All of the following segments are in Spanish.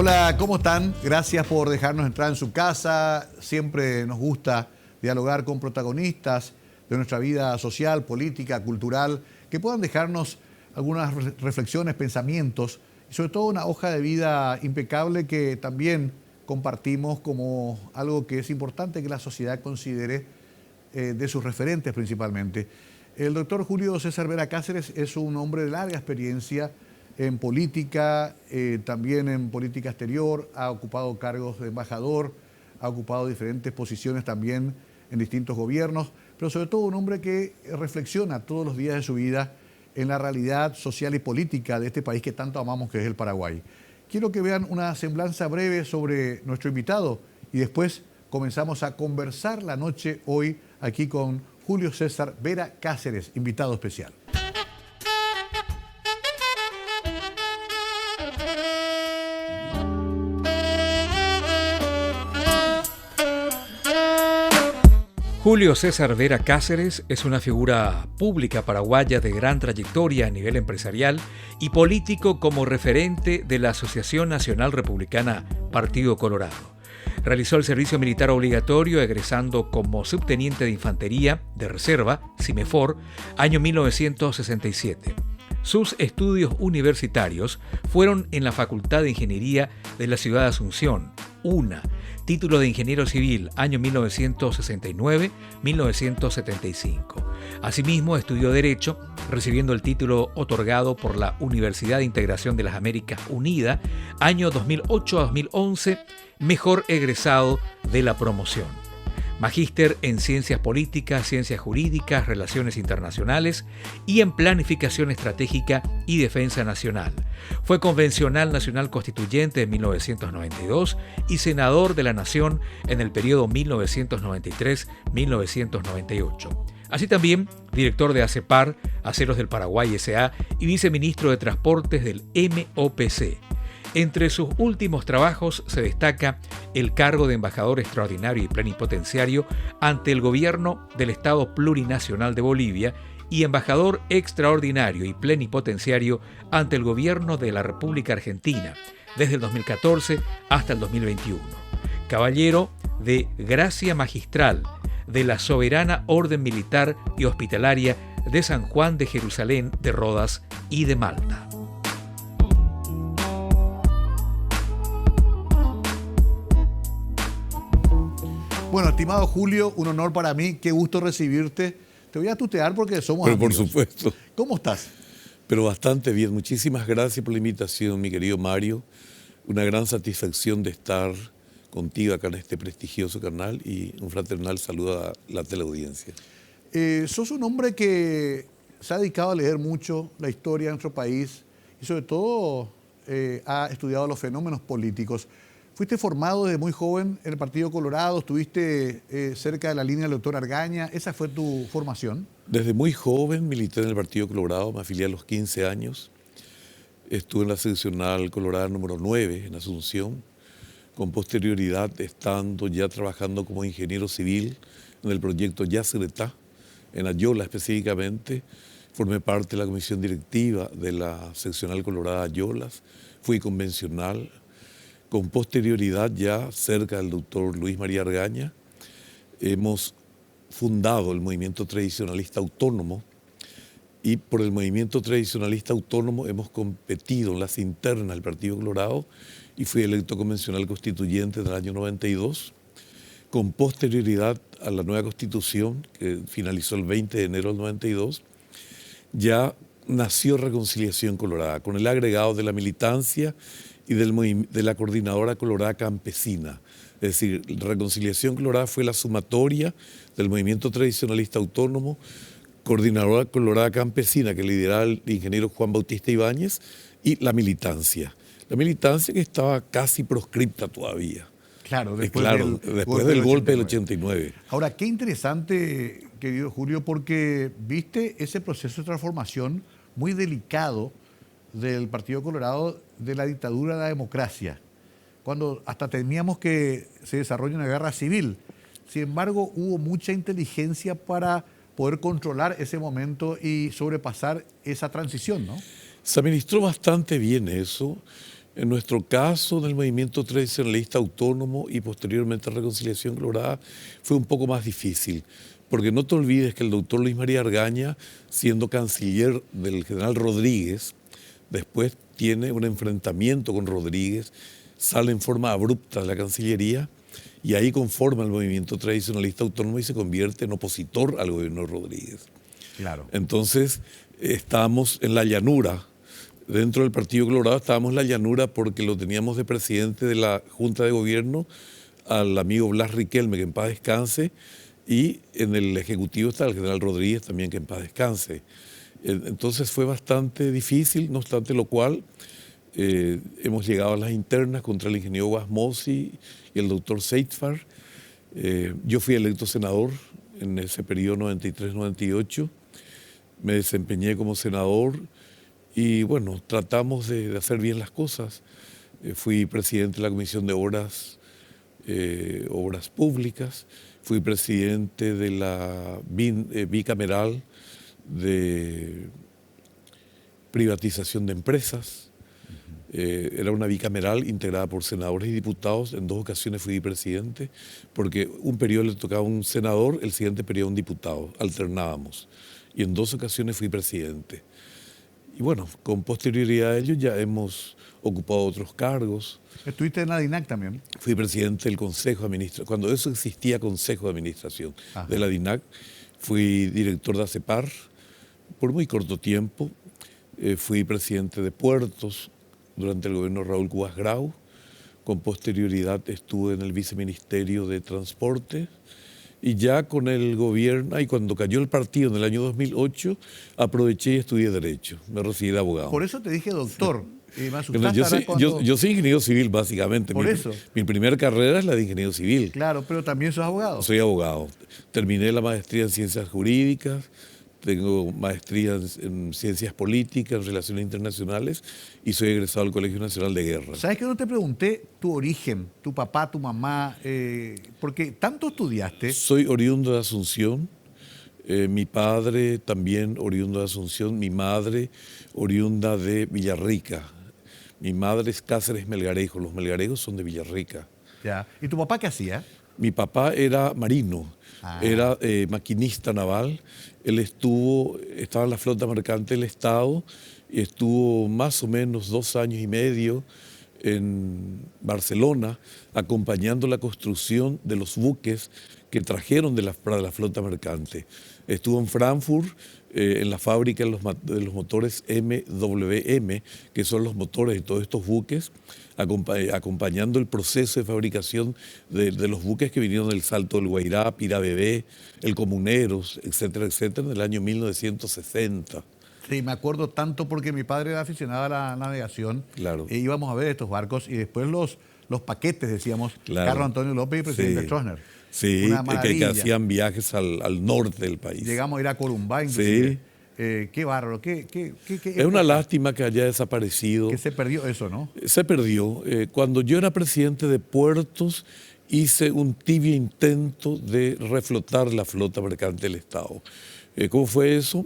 Hola, ¿cómo están? Gracias por dejarnos entrar en su casa. Siempre nos gusta dialogar con protagonistas de nuestra vida social, política, cultural, que puedan dejarnos algunas reflexiones, pensamientos y sobre todo una hoja de vida impecable que también compartimos como algo que es importante que la sociedad considere de sus referentes principalmente. El doctor Julio César Vera Cáceres es un hombre de larga experiencia en política, también en política exterior, ha ocupado cargos de embajador, ha ocupado diferentes posiciones también en distintos gobiernos, pero sobre todo un hombre que reflexiona todos los días de su vida en la realidad social y política de este país que tanto amamos, que es el Paraguay. Quiero que vean una semblanza breve sobre nuestro invitado y después comenzamos a conversar la noche hoy aquí con Julio César Vera Cáceres, invitado especial. Julio César Vera Cáceres es una figura pública paraguaya de gran trayectoria a nivel empresarial y político como referente de la Asociación Nacional Republicana Partido Colorado. Realizó el servicio militar obligatorio egresando como subteniente de infantería de reserva, CIMEFOR, año 1967. Sus estudios universitarios fueron en la Facultad de Ingeniería de la Ciudad de Asunción, UNA, título de ingeniero civil, año 1969-1975. Asimismo, estudió Derecho, recibiendo el título otorgado por la Universidad de Integración de las Américas Unida, año 2008-2011, mejor egresado de la promoción. Magíster en Ciencias Políticas, Ciencias Jurídicas, Relaciones Internacionales y en Planificación Estratégica y Defensa Nacional. Fue Convencional Nacional Constituyente en 1992 y Senador de la Nación en el periodo 1993-1998. Así también, director de ACEPAR, Aceros del Paraguay S.A. y viceministro de Transportes del MOPC. Entre sus últimos trabajos se destaca el cargo de embajador extraordinario y plenipotenciario ante el gobierno del Estado Plurinacional de Bolivia y embajador extraordinario y plenipotenciario ante el gobierno de la República Argentina desde el 2014 hasta el 2021. Caballero de Gracia Magistral de la Soberana Orden Militar y Hospitalaria de San Juan de Jerusalén, de Rodas y de Malta. Bueno, estimado Julio, un honor para mí, qué gusto recibirte. Te voy a tutear porque somos Pero amigos. por supuesto. ¿Cómo estás? Pero bastante bien. Muchísimas gracias por la invitación, mi querido Mario. Una gran satisfacción de estar contigo acá en este prestigioso canal y un fraternal saludo a la teleaudiencia. Sos un hombre que se ha dedicado a leer mucho la historia de nuestro país y sobre todo ha estudiado los fenómenos políticos. Fuiste formado desde muy joven en el Partido Colorado, estuviste cerca de la línea del doctor Argaña. ¿Esa fue tu formación? Desde muy joven milité en el Partido Colorado, me afilié a los 15 años. Estuve en la seccional Colorada número 9 en Asunción, con posterioridad estando ya trabajando como ingeniero civil en el proyecto Yacyretá, en Ayola específicamente. Formé parte de la comisión directiva de la seccional Colorada Ayolas, fui convencional. Con posterioridad, ya cerca del doctor Luis María Argaña, hemos fundado el movimiento tradicionalista autónomo y por el movimiento tradicionalista autónomo hemos competido en las internas del Partido Colorado y fui electo convencional constituyente en el año 92. Con posterioridad a la nueva constitución, que finalizó el 20 de enero del 92, ya nació Reconciliación Colorada, con el agregado de la militancia y de la Coordinadora Colorada Campesina. Es decir, Reconciliación Colorada fue la sumatoria del movimiento tradicionalista autónomo, Coordinadora Colorada Campesina, que lideraba el ingeniero Juan Bautista Ibáñez, y la militancia. La militancia que estaba casi proscripta todavía. Claro, después del golpe del 89. Ahora, qué interesante, querido Julio, porque viste ese proceso de transformación muy delicado del Partido Colorado de la dictadura a la democracia, cuando hasta temíamos que se desarrolle una guerra civil. Sin embargo, hubo mucha inteligencia para poder controlar ese momento y sobrepasar esa transición, ¿no? Se administró bastante bien eso. En nuestro caso, en el movimiento tradicionalista autónomo y posteriormente Reconciliación Colorada, fue un poco más difícil, porque no te olvides que el doctor Luis María Argaña, siendo canciller del general Rodríguez, después tiene un enfrentamiento con Rodríguez, sale en forma abrupta de la Cancillería y ahí conforma el movimiento tradicionalista autónomo y se convierte en opositor al gobierno de Rodríguez. Claro. Entonces, estábamos en la llanura. Dentro del Partido Colorado estábamos en la llanura porque lo teníamos de presidente de la Junta de Gobierno al amigo Blas Riquelme, que en paz descanse, y en el Ejecutivo está el general Rodríguez también, que en paz descanse. Entonces fue bastante difícil, no obstante lo cual hemos llegado a las internas contra el ingeniero Guasmosi y el doctor Seitfar. Yo fui electo senador en ese periodo 93-98, me desempeñé como senador y bueno, tratamos de hacer bien las cosas. Fui presidente de la Comisión de Obras Públicas, fui presidente de la bicameral de privatización de empresas. Era una bicameral integrada por senadores y diputados. En 2 ocasiones fui presidente, porque un periodo le tocaba a un senador, el siguiente periodo a un diputado, alternábamos. Y en 2 ocasiones fui presidente. Y bueno, con posterioridad a ello ya hemos ocupado otros cargos. ¿Estuviste en la DINAC también? Fui presidente del Consejo de Administración, cuando eso existía Consejo de Administración de la DINAC. Fui director de ACEPAR por muy corto tiempo. Fui presidente de Puertos durante el gobierno de Raúl Cubas Grau. Con posterioridad estuve en el Viceministerio de Transporte. Y ya con el gobierno, y cuando cayó el partido en el año 2008, aproveché y estudié Derecho. Me recibí de abogado. Por eso te dije doctor. Me Bueno, yo soy ingeniero civil, básicamente. Por eso. Mi primera carrera es la de ingeniero civil. Claro, pero también sos abogado. Soy abogado. Terminé la maestría en Ciencias Jurídicas, tengo maestría en Ciencias Políticas, en Relaciones Internacionales y soy egresado del Colegio Nacional de Guerra. ¿Sabes que no te pregunté tu origen, tu papá, tu mamá? Porque tanto estudiaste. Soy oriundo de Asunción. Mi padre también oriundo de Asunción. Mi madre oriunda de Villarrica. Mi madre es Cáceres Melgarejo. Los melgarejos son de Villarrica. Ya. ¿Y tu papá qué hacía? Mi papá era marino, era maquinista naval. Él estaba en la flota mercante del Estado y estuvo más o menos 2 años y medio en Barcelona acompañando la construcción de los buques que trajeron para la flota mercante. Estuvo en Frankfurt, en la fábrica de los motores MWM, que son los motores de todos estos buques, acompañando el proceso de fabricación de los buques que vinieron del Salto del Guairá, Pirabebé, el Comuneros, etcétera, etcétera, en el año 1960. Sí, me acuerdo tanto porque mi padre era aficionado a la navegación. Claro. E íbamos a ver estos barcos y después los paquetes, decíamos, Claro. Carlos Antonio López y presidente Stroessner. Sí, Una que maravilla. hacían viajes al norte del país. Llegamos a ir a Corumbá, inclusive. Sí. Qué bárbaro. Es una lástima que haya desaparecido. Que se perdió eso, ¿no? Se perdió. Cuando yo era presidente de Puertos, hice un tibio intento de reflotar la flota mercante del Estado. ¿Cómo fue eso?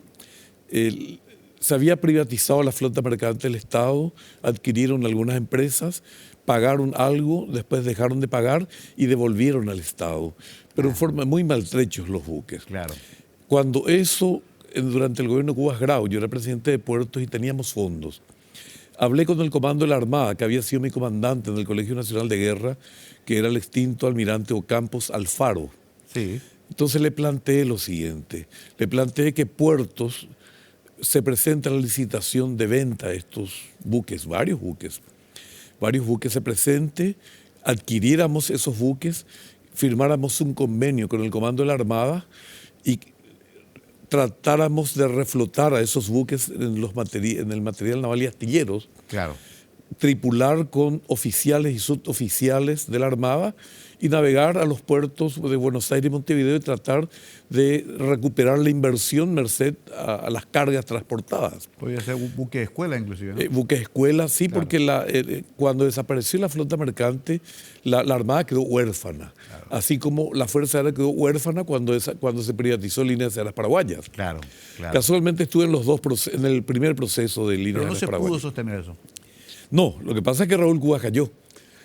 Se había privatizado la flota mercante del Estado, adquirieron algunas empresas, pagaron algo, después dejaron de pagar y devolvieron al Estado. Pero en forma muy maltrechos los buques. Claro. Cuando eso, durante el gobierno de Cubas Grau, yo era presidente de Puertos y teníamos fondos. Hablé con el comando de la Armada, que había sido mi comandante en el Colegio Nacional de Guerra, que era el extinto almirante Ocampos Alfaro. Sí. Entonces le planteé lo siguiente, le planteé que Puertos se presenta la licitación de venta de estos buques, varios buques se presente, adquiriéramos esos buques, firmáramos un convenio con el comando de la Armada y tratáramos de reflotar a esos buques en el material naval y astilleros, Claro. tripular con oficiales y suboficiales de la Armada y navegar a los puertos de Buenos Aires y Montevideo y tratar de recuperar la inversión merced a las cargas transportadas. Podría ser un buque de escuela, inclusive, ¿no? Buques escuela, sí, Claro. porque cuando desapareció la flota mercante, la Armada quedó huérfana, Claro. así como la Fuerza Aérea quedó huérfana cuando se privatizó Líneas Aéreas Paraguayas. Claro, claro. Casualmente estuve en el primer proceso de Líneas Pero no Aéreas se pudo Paraguayas. sostener eso. No, lo que pasa es que Raúl Cubas cayó.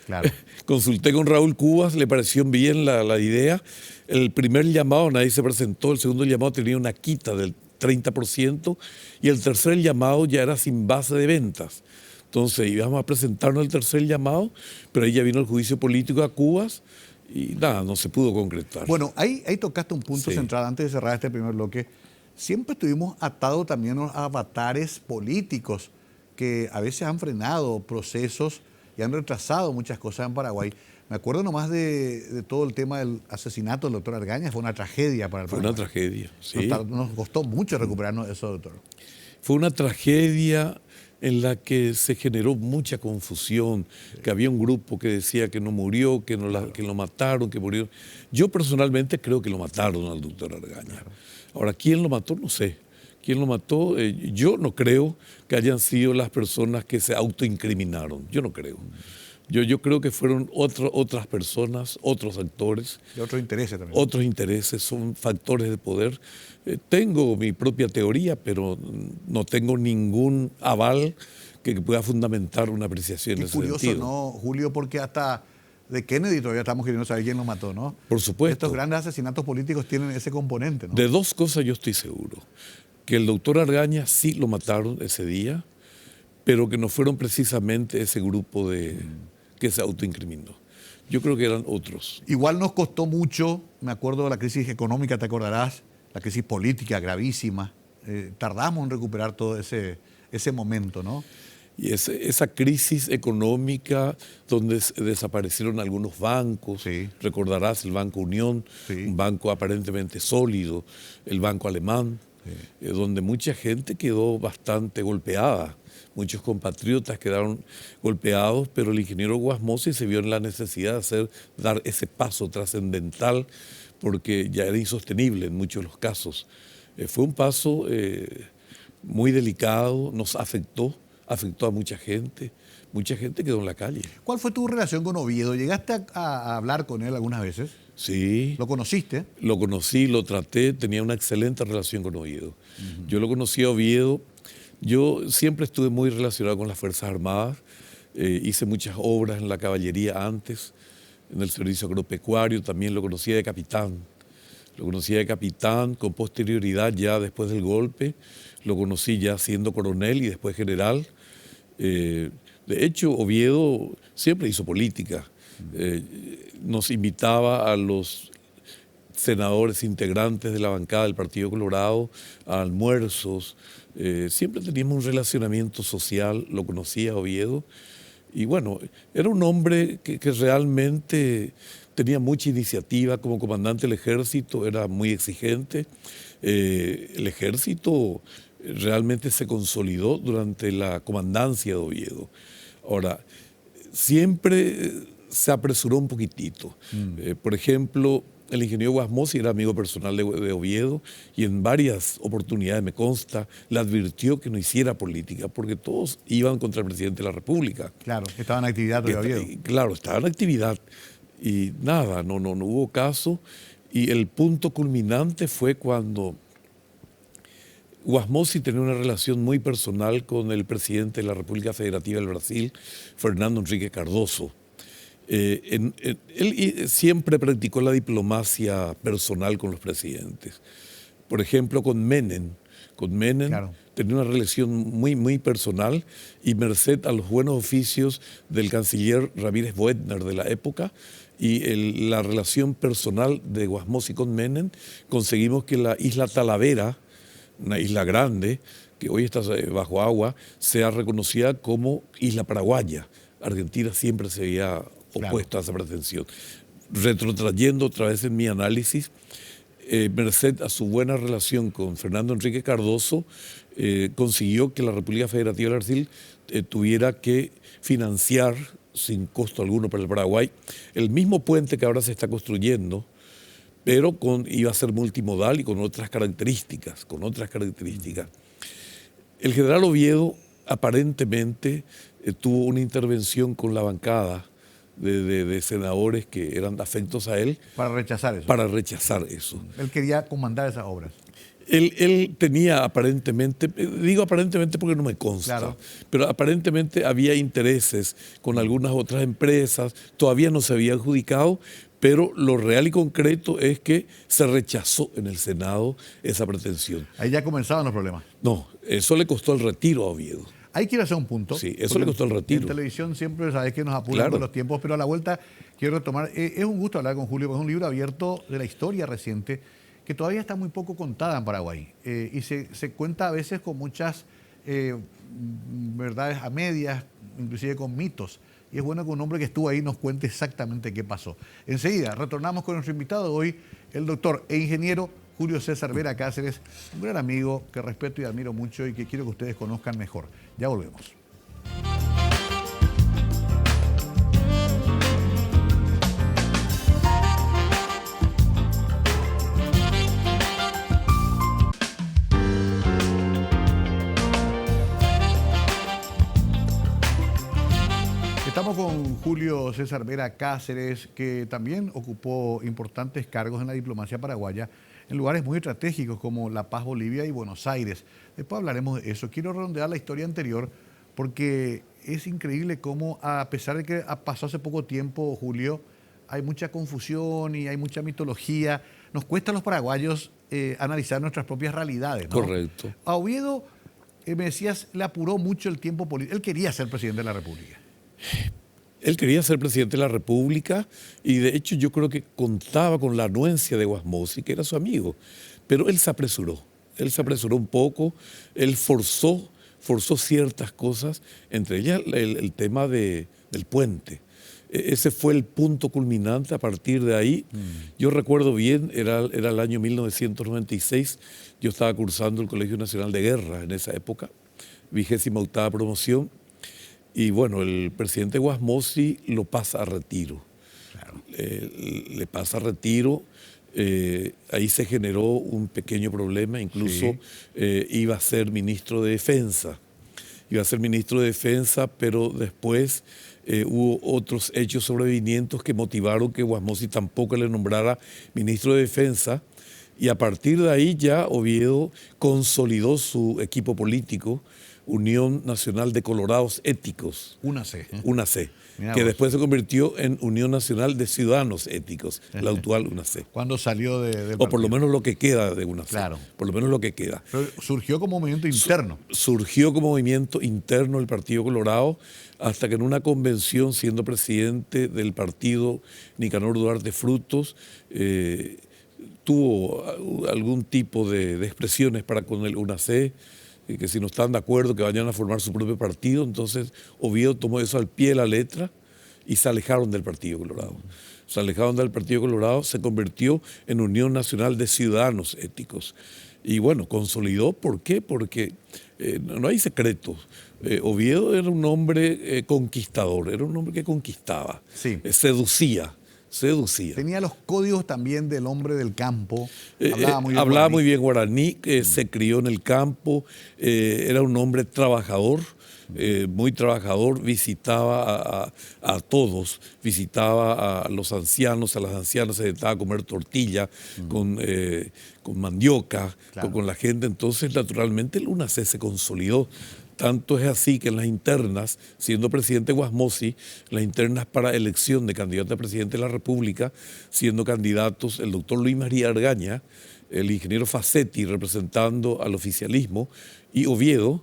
Claro. Consulté con Raúl Cubas, le pareció bien la idea. El primer llamado nadie se presentó, el segundo llamado tenía una quita del 30% y el tercer llamado ya era sin base de ventas. Entonces íbamos a presentarnos el tercer llamado, pero ahí ya vino el juicio político a Cubas y nada, no se pudo concretar. Bueno, ahí tocaste un punto Sí. central antes de cerrar este primer bloque. Siempre estuvimos atados también a los avatares políticos que a veces han frenado procesos y han retrasado muchas cosas en Paraguay. Me acuerdo nomás de todo el tema del asesinato del doctor Argaña, fue una tragedia para el Fue Paraguay. una tragedia, sí. Nos costó mucho recuperarnos de eso, doctor. Fue una tragedia en la que se generó mucha confusión, que había un grupo que decía que no murió, que lo mataron, que murió. Yo personalmente creo que lo mataron al doctor Argaña. Ahora, ¿quién lo mató? No sé. ¿Quién lo mató? Yo no creo que hayan sido las personas que se autoincriminaron. Yo no creo. Yo creo que fueron otras personas, otros actores. Y otros intereses también. Otros intereses, son factores de poder. Tengo mi propia teoría, pero no tengo ningún aval que pueda fundamentar una apreciación en Es ese curioso, sentido. ¿no, Julio? Porque hasta de Kennedy todavía estamos queriendo saber quién lo mató, ¿no? Por supuesto. Estos grandes asesinatos políticos tienen ese componente, ¿no? De dos cosas yo estoy seguro. Que el doctor Argaña sí lo mataron ese día, pero que no fueron precisamente ese grupo que se autoincriminó. Yo creo que eran otros. Igual nos costó mucho, me acuerdo de la crisis económica, te acordarás, la crisis política gravísima. Tardamos en recuperar todo ese momento, ¿no? Y esa crisis económica donde desaparecieron algunos bancos, Sí. recordarás el Banco Unión, Sí. un banco aparentemente sólido, el Banco Alemán, donde mucha gente quedó bastante golpeada, muchos compatriotas quedaron golpeados, pero el ingeniero Guasmosi se vio en la necesidad de dar ese paso trascendental porque ya era insostenible en muchos de los casos. Fue un paso muy delicado, nos afectó a mucha gente quedó en la calle. ¿Cuál fue tu relación con Oviedo? ¿Llegaste a hablar con él algunas veces? Sí. ¿Lo conociste? Lo conocí, lo traté, tenía una excelente relación con Oviedo. Yo lo conocí a Oviedo, yo siempre estuve muy relacionado con las Fuerzas Armadas, hice muchas obras en la caballería antes, en el servicio agropecuario, también lo conocía de capitán. Lo conocía de capitán, con posterioridad ya después del golpe, lo conocí ya siendo coronel y después general. De hecho, Oviedo siempre hizo política. Nos invitaba a los senadores integrantes de la bancada del Partido Colorado a almuerzos. Siempre teníamos un relacionamiento social, lo conocía Oviedo. Y bueno, era un hombre que realmente tenía mucha iniciativa como comandante del ejército, era muy exigente. El ejército realmente se consolidó durante la comandancia de Oviedo. Ahora, siempre se apresuró un poquitito. Por ejemplo, el ingeniero Guasmosi era amigo personal de Oviedo y en varias oportunidades, me consta, le advirtió que no hiciera política porque todos iban contra el presidente de la República. Claro, estaba en actividad de Oviedo. Claro, estaba en actividad y nada, no hubo caso. Y el punto culminante fue cuando Guasmosi tenía una relación muy personal con el presidente de la República Federativa del Brasil, Fernando Henrique Cardoso. Él siempre practicó la diplomacia personal con los presidentes. Por ejemplo, con Menem. Claro. Tenía una relación muy personal y merced a los buenos oficios del canciller Ramírez Boedner de la época y la relación personal de Guasmosi con Menem, conseguimos que la isla Talavera, una isla grande, que hoy está bajo agua, sea reconocida como isla paraguaya. Argentina siempre se había opuesto a esa pretensión. Retrotrayendo otra vez en mi análisis, merced a su buena relación con Fernando Henrique Cardoso, consiguió que la República Federativa de Brasil tuviera que financiar, sin costo alguno para el Paraguay, el mismo puente que ahora se está construyendo, pero iba a ser multimodal y con otras características. El general Oviedo aparentemente tuvo una intervención con la bancada de senadores que eran afectos a él. Para rechazar eso. Para rechazar eso. Él quería comandar esas obras. Él tenía aparentemente, digo aparentemente porque no me consta, Claro. pero aparentemente había intereses con algunas otras empresas, todavía no se había adjudicado, pero lo real y concreto es que se rechazó en el Senado esa pretensión. Ahí ya comenzaban los problemas. No, eso le costó el retiro a Oviedo. Ahí quiero hacer un punto. Sí, eso porque le costó el retiro. En televisión siempre sabes que nos apuran Claro. con los tiempos, pero a la vuelta quiero retomar. Es un gusto hablar con Julio, porque es un libro abierto de la historia reciente que todavía está muy poco contada en Paraguay. Y se cuenta a veces con muchas verdades a medias, inclusive con mitos. Y es bueno que un hombre que estuvo ahí nos cuente exactamente qué pasó. Enseguida, retornamos con nuestro invitado de hoy, el doctor e ingeniero Julio César Vera Cáceres, un gran amigo que respeto y admiro mucho y que quiero que ustedes conozcan mejor. Ya volvemos. Estamos con Julio César Vera Cáceres, que también ocupó importantes cargos en la diplomacia paraguaya en lugares muy estratégicos como La Paz, Bolivia y Buenos Aires. Después hablaremos de eso. Quiero redondear la historia anterior porque es increíble cómo, a pesar de que pasó hace poco tiempo, Julio, hay mucha confusión y hay mucha mitología. Nos cuesta a los paraguayos analizar nuestras propias realidades, ¿no? Correcto. A Oviedo, me decías, le apuró mucho el tiempo político. Él quería ser presidente de la República. Él quería ser presidente de la República y de hecho yo creo que contaba con la anuencia de Guasmosi, que era su amigo, pero él se apresuró un poco, él forzó ciertas cosas, entre ellas el tema del puente. Ese fue el punto culminante. A partir de ahí, yo recuerdo bien, era el año 1996, yo estaba cursando el Colegio Nacional de Guerra en esa época, 28ª promoción, y bueno, el presidente Guasmosi lo pasa a retiro. Claro. Le pasa a retiro, ahí se generó un pequeño problema, incluso iba a ser ministro de Defensa. Pero después hubo otros hechos sobrevinientes que motivaron que Guasmosi tampoco le nombrara ministro de Defensa, y a partir de ahí ya Oviedo consolidó su equipo político, Unión Nacional de Colorados Éticos. UNAC. UNAC, Mirá que vos. después se convirtió en Unión Nacional de Ciudadanos Éticos, la actual UNAC. Cuando salió del O por lo partido. menos lo que queda de UNAC. Claro. Por lo menos lo que queda. Pero surgió como movimiento interno. Surgió como movimiento interno del Partido Colorado hasta que en una convención, siendo presidente del partido Nicanor Duarte Frutos, tuvo algún tipo de expresiones para con el UNAC, que si no están de acuerdo que vayan a formar su propio partido. Entonces Oviedo tomó eso al pie de la letra y se alejaron del Partido Colorado. Se convirtió en Unión Nacional de Ciudadanos Éticos. Y bueno, consolidó. ¿Por qué? Porque no hay secretos. Oviedo era un hombre conquistador, era un hombre que conquistaba, Sí. Seducía. Tenía los códigos también del hombre del campo. Hablaba muy bien guaraní, se crió en el campo, era un hombre trabajador, muy trabajador, visitaba a todos, visitaba a los ancianos, a las ancianas, se sentaba a comer tortilla con mandioca, Claro. con la gente. Entonces, naturalmente, el UNAC se consolidó. Tanto es así que en las internas, siendo presidente Guasmosi, las internas para elección de candidato a presidente de la República, siendo candidatos el doctor Luis María Argaña, el ingeniero Facetti representando al oficialismo, y Oviedo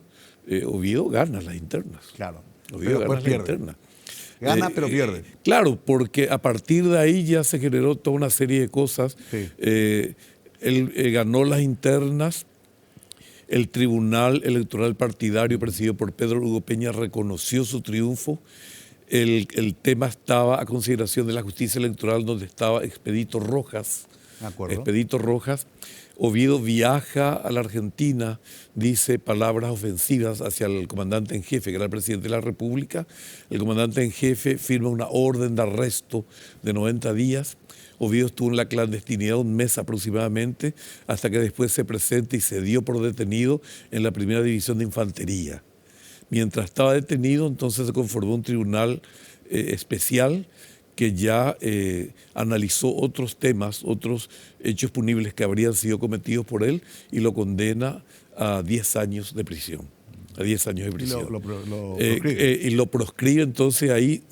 gana las internas. Claro. Oviedo Pero gana después las pierde. internas. Gana, pero pierde. Claro, porque a partir de ahí ya se generó toda una serie de cosas. Sí. Él ganó las internas. El Tribunal Electoral Partidario, presidido por Pedro Hugo Peña, reconoció su triunfo. El tema estaba a consideración de la justicia electoral, donde estaba Expedito Rojas. De acuerdo. Expedito Rojas. Oviedo viaja a la Argentina, dice palabras ofensivas hacia el comandante en jefe, que era el presidente de la República. El comandante en jefe firma una orden de arresto de 90 días. Oviedo estuvo en la clandestinidad un mes aproximadamente, hasta que después se presenta y se dio por detenido en la primera división de infantería. Mientras estaba detenido, entonces se conformó un tribunal especial que ya analizó otros temas, otros hechos punibles que habrían sido cometidos por él y lo condena a 10 años de prisión. A 10 años de prisión. Lo proscribe. Y lo proscribe, entonces ahí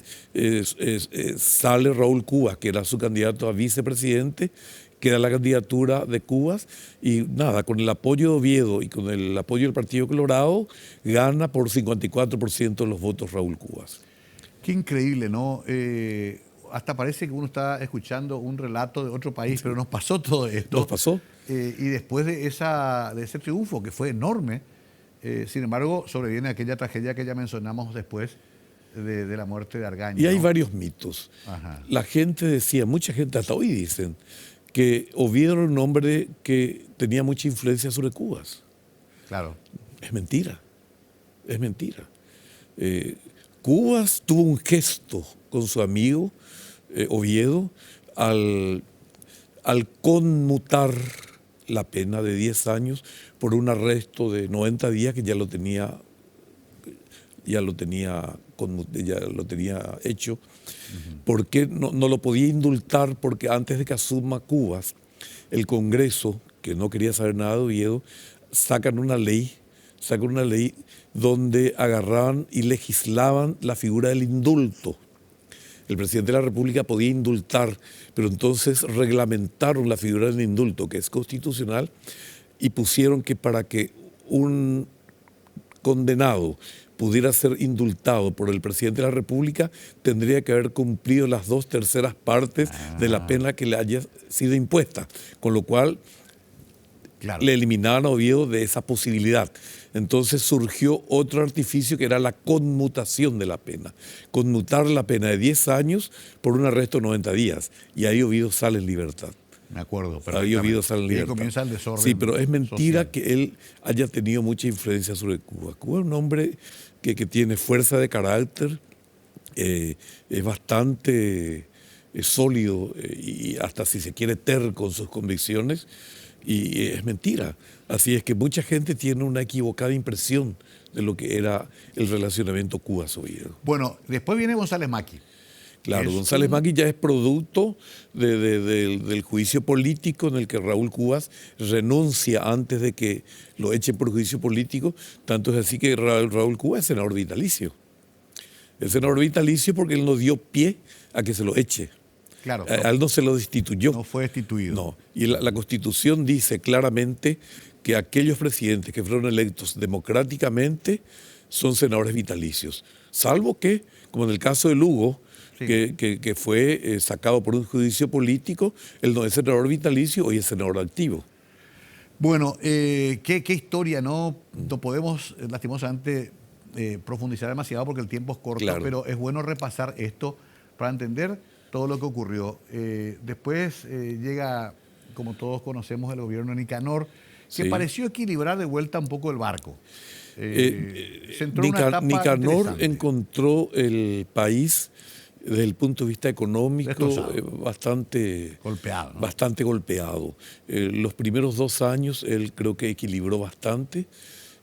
sale Raúl Cubas, que era su candidato a vicepresidente, queda la candidatura de Cubas y nada, con el apoyo de Oviedo y con el apoyo del Partido Colorado, gana por 54% de los votos Raúl Cubas. Qué increíble, ¿no? Hasta parece que uno está escuchando un relato de otro país, pero nos pasó todo esto. Nos pasó. Y después de ese triunfo, que fue enorme, sin embargo, sobreviene aquella tragedia que ya mencionamos después de la muerte de Argaño. Y hay ¿no? varios mitos. Ajá. La gente decía, mucha gente hasta hoy dicen, que Oviedo era un hombre que tenía mucha influencia sobre Cubas. Claro. Es mentira, es mentira. Cubas tuvo un gesto con su amigo Oviedo al conmutar la pena de 10 años por un arresto de 90 días que ya lo tenía hecho. ¿Por qué no lo podía indultar? Porque antes de que asuma Cubas, el Congreso, que no quería saber nada de Oviedo, sacan una ley donde agarraban y legislaban la figura del indulto. El presidente de la República podía indultar, pero entonces reglamentaron la figura del indulto, que es constitucional, y pusieron que para que un condenado pudiera ser indultado por el presidente de la República, tendría que haber cumplido las 2/3 partes de la pena que le haya sido impuesta, con lo cual Claro. le eliminaban a Oviedo de esa posibilidad. Entonces surgió otro artificio que era la conmutación de la pena. Conmutar la pena de 10 años por un arresto de 90 días. Y ahí Oviedo sale en libertad. Me acuerdo. Ahí Oviedo sale en Y ahí libertad. comienza el desorden. Sí, pero es mentira social. que él haya tenido mucha influencia sobre Cuba. Cuba es un hombre que tiene fuerza de carácter, es bastante sólido y hasta si se quiere terco con sus convicciones. Y es mentira. Así es que mucha gente tiene una equivocada impresión de lo que era el relacionamiento Cubas-Oviedo. Bueno, después viene González Maqui. Claro, Es González Maqui ya es producto del juicio político en el que Raúl Cubas renuncia antes de que lo echen por juicio político. Tanto es así que Raúl Cubas es senador vitalicio. Es senador vitalicio porque él no dio pie a que se lo eche. Claro. A él no se lo destituyó. No fue destituido. No. Y la Constitución dice claramente que aquellos presidentes que fueron electos democráticamente son senadores vitalicios. Salvo que, como en el caso de Lugo, sí, que fue sacado por un juicio político, él no es senador vitalicio, hoy es senador activo. Bueno, qué historia, ¿no? No podemos, lastimosamente, profundizar demasiado porque el tiempo es corto, Claro. pero es bueno repasar esto para entender todo lo que ocurrió. Después llega, como todos conocemos, el gobierno de Nicanor, que Sí. pareció equilibrar de vuelta un poco el barco. Se entró en una etapa Nicanor interesante. encontró el país desde el punto de vista económico Destrozado. bastante Golpeado, ¿no? bastante golpeado. Los primeros 2 años él creo que equilibró bastante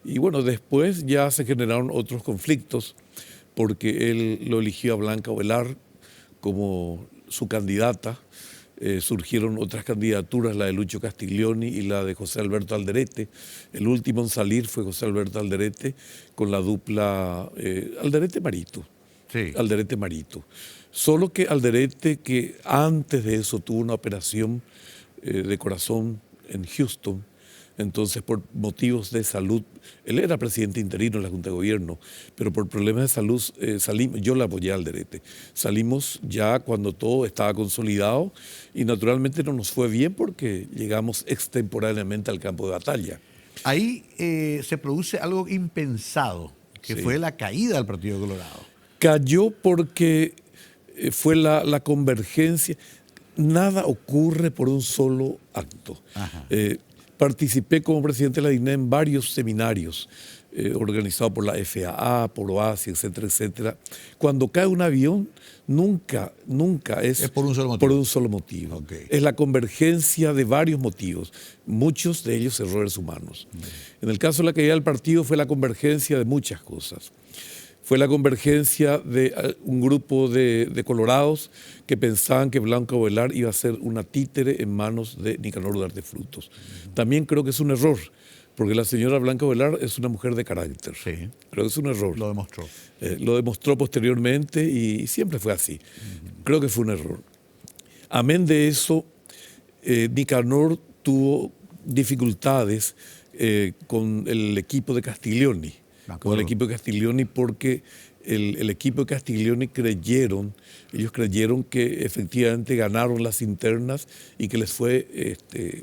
y bueno, después ya se generaron otros conflictos porque él lo eligió a Blanca Ovelar como su candidata. Surgieron otras candidaturas, la de Lucho Castiglioni y la de José Alberto Alderete. El último en salir fue José Alberto Alderete con la dupla Alderete-Marito. Sí. Alderete-Marito. Solo que Alderete, que antes de eso tuvo una operación de corazón en Houston, entonces por motivos de salud, él era presidente interino de la Junta de Gobierno, pero por problemas de salud salimos, yo la apoyé a Alderete. Salimos ya cuando todo estaba consolidado y naturalmente no nos fue bien porque llegamos extemporáneamente al campo de batalla. Ahí se produce algo impensado, que Sí. fue la caída del Partido Colorado. Cayó porque fue la convergencia. Nada ocurre por un solo acto. Ajá. Participé como presidente de la DINE en varios seminarios organizados por la FAA, por OASI, etcétera, etcétera. Cuando cae un avión, nunca es por un solo motivo. por un solo motivo. Ok. Es la convergencia de varios motivos, muchos de ellos errores humanos. En el caso de la caída del partido fue la convergencia de muchas cosas. Fue la convergencia de un grupo de colorados que pensaban que Blanca Ovelar iba a ser una títere en manos de Nicanor Ugarte Frutos. También creo que es un error, porque la señora Blanca Ovelar es una mujer de carácter. Sí. Creo que es un error. Lo demostró. Lo demostró posteriormente y siempre fue así. Creo que fue un error. Amén de eso, Nicanor tuvo dificultades con el equipo de Castiglioni. Con el equipo de Castiglioni porque el equipo de Castiglioni ellos creyeron que efectivamente ganaron las internas y que les fue